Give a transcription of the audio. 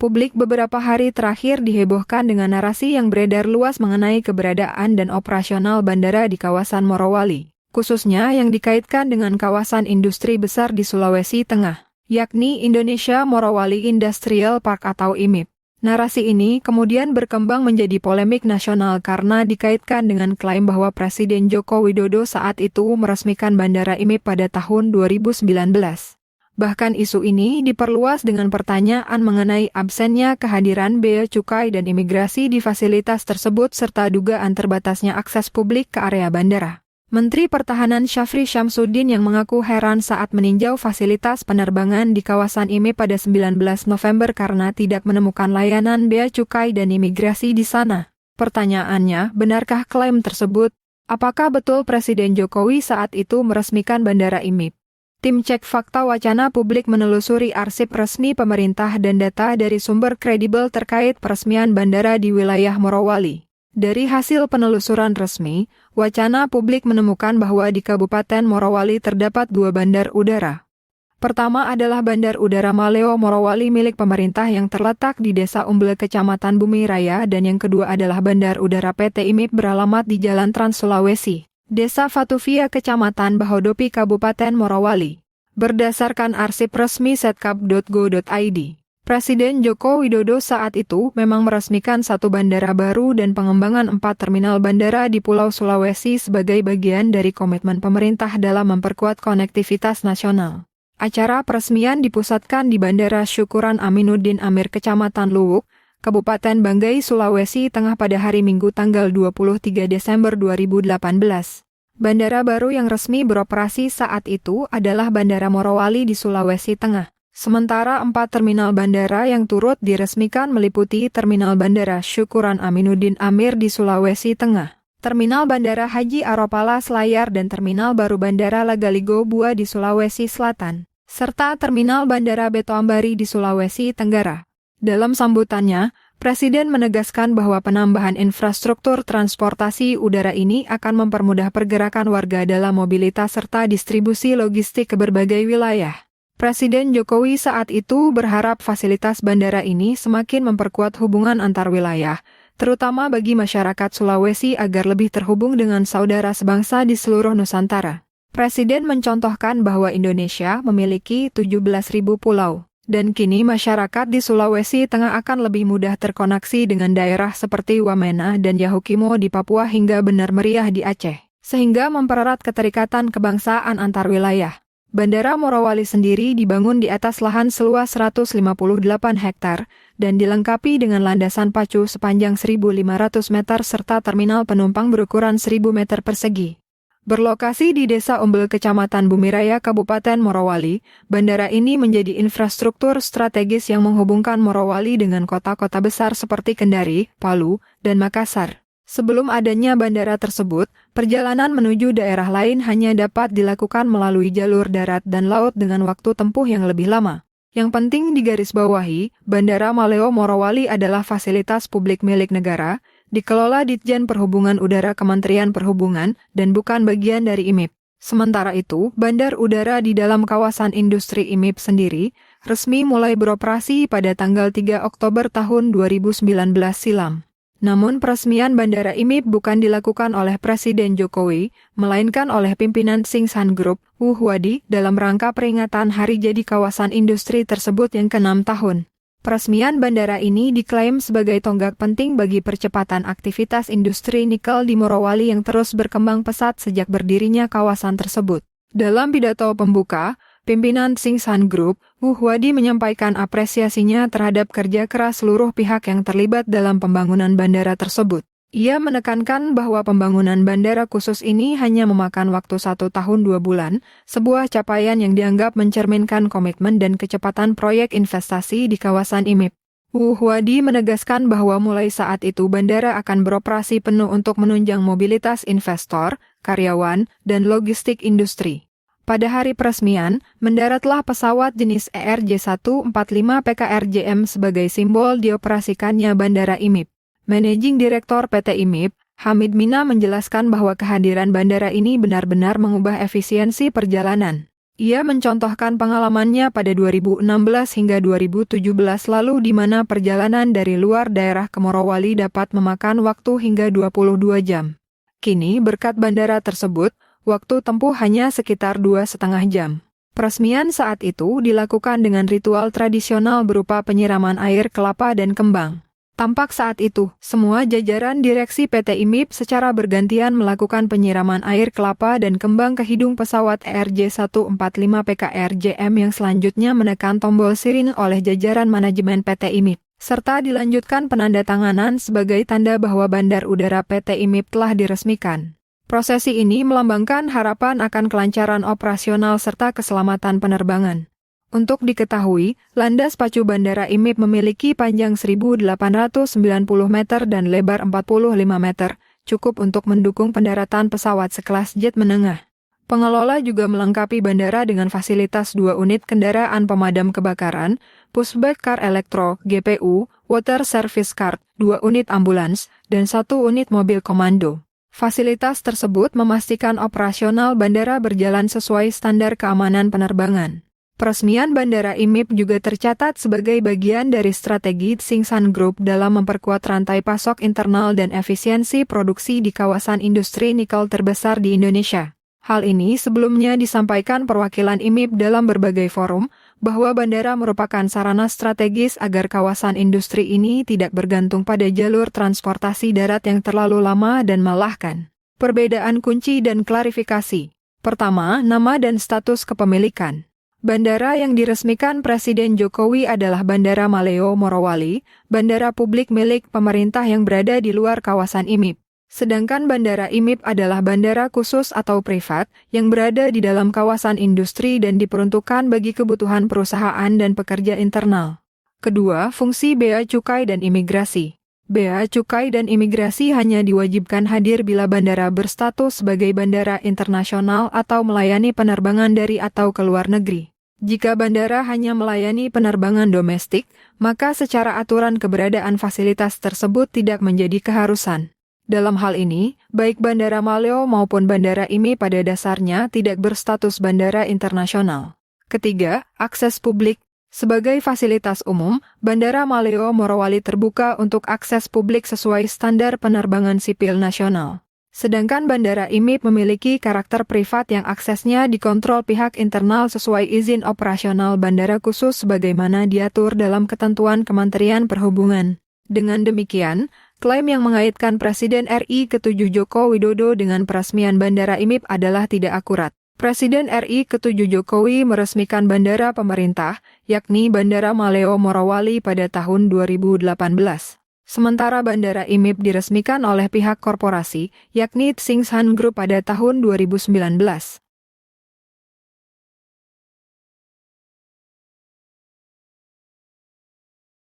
Publik beberapa hari terakhir dihebohkan dengan narasi yang beredar luas mengenai keberadaan dan operasional bandara di kawasan Morowali, khususnya yang dikaitkan dengan kawasan industri besar di Sulawesi Tengah, yakni Indonesia Morowali Industrial Park atau IMIP. Narasi ini kemudian berkembang menjadi polemik nasional karena dikaitkan dengan klaim bahwa Presiden Joko Widodo saat itu meresmikan bandara IMIP pada tahun 2019. Bahkan isu ini diperluas dengan pertanyaan mengenai absennya kehadiran bea cukai dan imigrasi di fasilitas tersebut serta dugaan terbatasnya akses publik ke area bandara. Menteri Pertahanan Syafri Syamsuddin yang mengaku heran saat meninjau fasilitas penerbangan di kawasan IMIP pada 19 November karena tidak menemukan layanan bea cukai dan imigrasi di sana. Pertanyaannya, benarkah klaim tersebut? Apakah betul Presiden Jokowi saat itu meresmikan bandara IMIP? Tim Cek Fakta Wacana Publik menelusuri arsip resmi pemerintah dan data dari sumber kredibel terkait peresmian bandara di wilayah Morowali. Dari hasil penelusuran resmi, Wacana Publik menemukan bahwa di Kabupaten Morowali terdapat 2 bandar udara. Pertama adalah Bandar Udara Maleo Morowali milik pemerintah yang terletak di Desa Umbel Kecamatan Bumi Raya dan yang kedua adalah Bandar Udara PT IMIP beralamat di Jalan Trans Sulawesi, Desa Fatuvia Kecamatan Bahodopi Kabupaten Morowali. Berdasarkan arsip resmi setkap.go.id, Presiden Joko Widodo saat itu memang meresmikan 1 bandara baru dan pengembangan 4 terminal bandara di Pulau Sulawesi sebagai bagian dari komitmen pemerintah dalam memperkuat konektivitas nasional. Acara peresmian dipusatkan di Bandara Syukuran Aminuddin Amir Kecamatan Luwuk, Kabupaten Banggai, Sulawesi Tengah pada hari Minggu tanggal 23 Desember 2018. Bandara baru yang resmi beroperasi saat itu adalah Bandara Morowali di Sulawesi Tengah. Sementara 4 terminal bandara yang turut diresmikan meliputi Terminal Bandara Syukuran Aminuddin Amir di Sulawesi Tengah, Terminal Bandara Haji Aropala Selayar dan Terminal Baru Bandara Lagaligo Bua di Sulawesi Selatan, serta Terminal Bandara Beto Ambari di Sulawesi Tenggara. Dalam sambutannya, Presiden menegaskan bahwa penambahan infrastruktur transportasi udara ini akan mempermudah pergerakan warga dalam mobilitas serta distribusi logistik ke berbagai wilayah. Presiden Jokowi saat itu berharap fasilitas bandara ini semakin memperkuat hubungan antar wilayah, terutama bagi masyarakat Sulawesi agar lebih terhubung dengan saudara sebangsa di seluruh Nusantara. Presiden mencontohkan bahwa Indonesia memiliki 17.000 pulau, dan kini masyarakat di Sulawesi Tengah akan lebih mudah terkoneksi dengan daerah seperti Wamena dan Yahukimo di Papua hingga Benar Meriah di Aceh, sehingga mempererat keterikatan kebangsaan antar wilayah. Bandara Morowali sendiri dibangun di atas lahan seluas 158 hektar dan dilengkapi dengan landasan pacu sepanjang 1.500 meter serta terminal penumpang berukuran 1.000 meter persegi. Berlokasi di Desa Umbel Kecamatan Bumiraya Kabupaten Morowali, bandara ini menjadi infrastruktur strategis yang menghubungkan Morowali dengan kota-kota besar seperti Kendari, Palu, dan Makassar. Sebelum adanya bandara tersebut, perjalanan menuju daerah lain hanya dapat dilakukan melalui jalur darat dan laut dengan waktu tempuh yang lebih lama. Yang penting digarisbawahi, Bandara Maleo Morowali adalah fasilitas publik milik negara, dikelola Ditjen Perhubungan Udara Kementerian Perhubungan, dan bukan bagian dari IMIP. Sementara itu, bandar udara di dalam kawasan industri IMIP sendiri, resmi mulai beroperasi pada tanggal 3 Oktober tahun 2019 silam. Namun peresmian Bandara IMIP bukan dilakukan oleh Presiden Jokowi, melainkan oleh pimpinan Singsan Group, Wuhwadi, dalam rangka peringatan hari jadi kawasan industri tersebut yang ke-6 tahun. Peresmian bandara ini diklaim sebagai tonggak penting bagi percepatan aktivitas industri nikel di Morowali yang terus berkembang pesat sejak berdirinya kawasan tersebut. Dalam pidato pembuka, pimpinan Singsan Group, Wuhwadi menyampaikan apresiasinya terhadap kerja keras seluruh pihak yang terlibat dalam pembangunan bandara tersebut. Ia menekankan bahwa pembangunan bandara khusus ini hanya memakan waktu 1 tahun 2 bulan, sebuah capaian yang dianggap mencerminkan komitmen dan kecepatan proyek investasi di kawasan IMIP. Wuhwadi menegaskan bahwa mulai saat itu bandara akan beroperasi penuh untuk menunjang mobilitas investor, karyawan, dan logistik industri. Pada hari peresmian, mendaratlah pesawat jenis ERJ-145 PKRJM sebagai simbol dioperasikannya Bandara IMIP. Managing Direktor PT IMIP, Hamid Mina menjelaskan bahwa kehadiran bandara ini benar-benar mengubah efisiensi perjalanan. Ia mencontohkan pengalamannya pada 2016 hingga 2017 lalu di mana perjalanan dari luar daerah ke Morowali dapat memakan waktu hingga 22 jam. Kini berkat bandara tersebut, waktu tempuh hanya sekitar 2,5 jam. Peresmian saat itu dilakukan dengan ritual tradisional berupa penyiraman air kelapa dan kembang. Tampak saat itu, semua jajaran direksi PT IMIP secara bergantian melakukan penyiraman air kelapa dan kembang ke hidung pesawat ERJ-145 PKRJM yang selanjutnya menekan tombol sirine oleh jajaran manajemen PT IMIP, serta dilanjutkan penandatanganan sebagai tanda bahwa Bandar Udara PT IMIP telah diresmikan. Prosesi ini melambangkan harapan akan kelancaran operasional serta keselamatan penerbangan. Untuk diketahui, landas pacu Bandara IMIP memiliki panjang 1.890 meter dan lebar 45 meter, cukup untuk mendukung pendaratan pesawat sekelas jet menengah. Pengelola juga melengkapi bandara dengan fasilitas 2 unit kendaraan pemadam kebakaran, pushback car elektro, GPU, water service car, 2 unit ambulans, dan 1 unit mobil komando. Fasilitas tersebut memastikan operasional bandara berjalan sesuai standar keamanan penerbangan. Peresmian Bandara IMIP juga tercatat sebagai bagian dari strategi Tsingshan Group dalam memperkuat rantai pasok internal dan efisiensi produksi di kawasan industri nikel terbesar di Indonesia. Hal ini sebelumnya disampaikan perwakilan IMIP dalam berbagai forum, bahwa bandara merupakan sarana strategis agar kawasan industri ini tidak bergantung pada jalur transportasi darat yang terlalu lama dan melelahkan. Perbedaan kunci dan klarifikasi. Pertama, nama dan status kepemilikan. Bandara yang diresmikan Presiden Jokowi adalah Bandara Maleo Morowali, bandara publik milik pemerintah yang berada di luar kawasan IMIP. Sedangkan Bandara IMIP adalah bandara khusus atau privat yang berada di dalam kawasan industri dan diperuntukkan bagi kebutuhan perusahaan dan pekerja internal. Kedua, fungsi Bea Cukai dan Imigrasi. Bea Cukai dan Imigrasi hanya diwajibkan hadir bila bandara berstatus sebagai bandara internasional atau melayani penerbangan dari atau ke luar negeri. Jika bandara hanya melayani penerbangan domestik, maka secara aturan keberadaan fasilitas tersebut tidak menjadi keharusan. Dalam hal ini, baik Bandara Maleo maupun Bandara IMIP pada dasarnya tidak berstatus bandara internasional. Ketiga, akses publik. Sebagai fasilitas umum, Bandara Maleo Morowali terbuka untuk akses publik sesuai standar penerbangan sipil nasional. Sedangkan Bandara IMIP memiliki karakter privat yang aksesnya dikontrol pihak internal sesuai izin operasional bandara khusus sebagaimana diatur dalam ketentuan Kementerian Perhubungan. Dengan demikian, klaim yang mengaitkan Presiden RI ke-7 Joko Widodo dengan peresmian Bandara IMIP adalah tidak akurat. Presiden RI ke-7 Jokowi meresmikan bandara pemerintah, yakni Bandara Maleo Morowali pada tahun 2018. Sementara Bandara IMIP diresmikan oleh pihak korporasi, yakni Tsingshan Group pada tahun 2019.